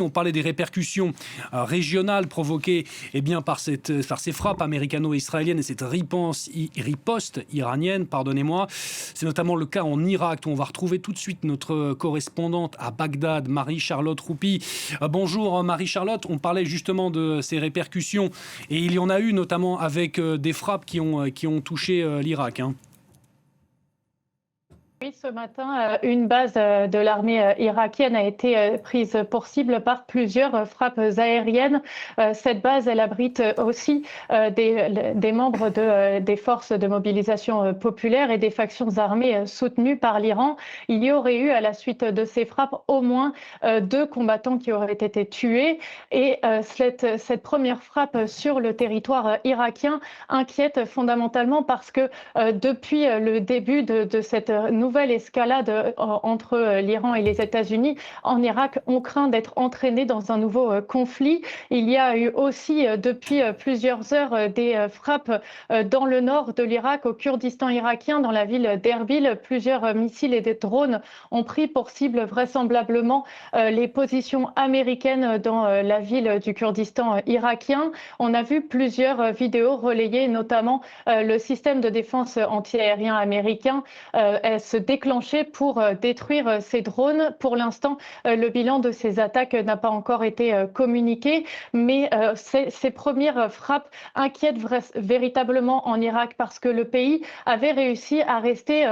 On parlait des répercussions régionales provoquées par ces frappes américano-israéliennes et cette riposte iranienne, pardonnez-moi. C'est notamment le cas en Irak, où on va retrouver tout de suite notre correspondante à Bagdad, Marie-Charlotte Roupi. Bonjour Marie-Charlotte, on parlait justement de ces répercussions et il y en a eu notamment avec des frappes qui ont touché l'Irak. Oui, ce matin, une base de l'armée irakienne a été prise pour cible par plusieurs frappes aériennes. Cette base, elle abrite aussi des membres des forces de mobilisation populaire et des factions armées soutenues par l'Iran. Il y aurait eu, à la suite de ces frappes, au moins 2 combattants qui auraient été tués. Et cette première frappe sur le territoire irakien inquiète fondamentalement parce que depuis le début de cette nouvelle escalade entre l'Iran et les États-Unis en Irak, on craint d'être entraîné dans un nouveau conflit. Il y a eu aussi depuis plusieurs heures des frappes dans le nord de l'Irak, au Kurdistan irakien, dans la ville d'Erbil. Plusieurs missiles et des drones ont pris pour cible vraisemblablement les positions américaines dans la ville du Kurdistan irakien. On a vu plusieurs vidéos relayées, notamment le système de défense antiaérien américain se déclencher pour détruire ces drones. Pour l'instant, le bilan de ces attaques n'a pas encore été communiqué, mais ces premières frappes inquiètent véritablement en Irak parce que le pays avait réussi à rester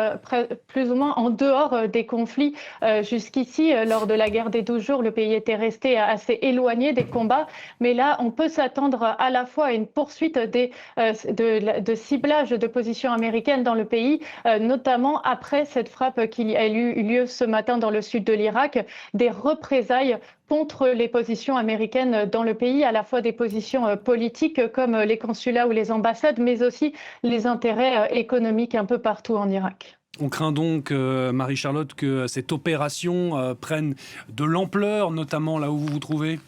plus ou moins en dehors des conflits jusqu'ici. Lors de la guerre des 12 jours, le pays était resté assez éloigné des combats, mais là, on peut s'attendre à la fois à une poursuite de ciblage de positions américaines dans le pays, notamment après cette frappe qui a eu lieu ce matin dans le sud de l'Irak, des représailles contre les positions américaines dans le pays, à la fois des positions politiques comme les consulats ou les ambassades, mais aussi les intérêts économiques un peu partout en Irak. On craint donc, Marie-Charlotte, que cette opération prenne de l'ampleur, notamment là où vous vous trouvez ?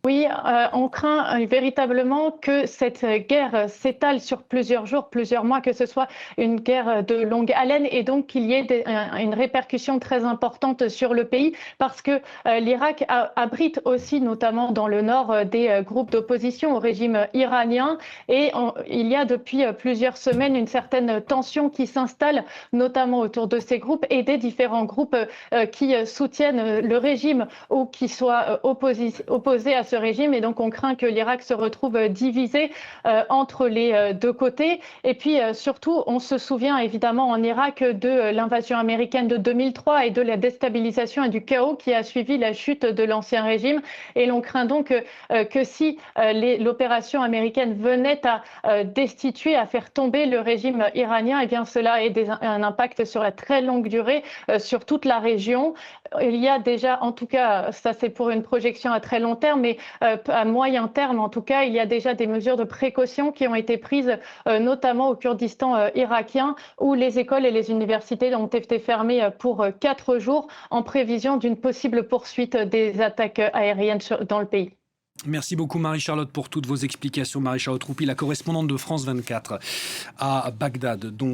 Oui, on craint véritablement que cette guerre s'étale sur plusieurs jours, plusieurs mois, que ce soit une guerre de longue haleine et donc qu'il y ait une répercussion très importante sur le pays parce que l'Irak abrite aussi, notamment dans le nord, des groupes d'opposition au régime iranien et il y a depuis plusieurs semaines une certaine tension qui s'installe, notamment autour de ces groupes et des différents groupes qui soutiennent le régime ou qui soient opposés à ce régime, et donc on craint que l'Irak se retrouve divisé entre les deux côtés. Et puis surtout, on se souvient évidemment en Irak de l'invasion américaine de 2003 et de la déstabilisation et du chaos qui a suivi la chute de l'ancien régime. Et l'on craint donc que si l'opération américaine venait à destituer, à faire tomber le régime iranien, et bien cela ait un impact sur la très longue durée sur toute la région. Il y a déjà, en tout cas, ça c'est pour une projection à très long terme, mais à moyen terme, en tout cas, il y a déjà des mesures de précaution qui ont été prises, notamment au Kurdistan irakien, où les écoles et les universités ont été fermées pour 4 jours en prévision d'une possible poursuite des attaques aériennes dans le pays. Merci beaucoup Marie-Charlotte pour toutes vos explications. Marie-Charlotte Roupi, la correspondante de France 24 à Bagdad. Donc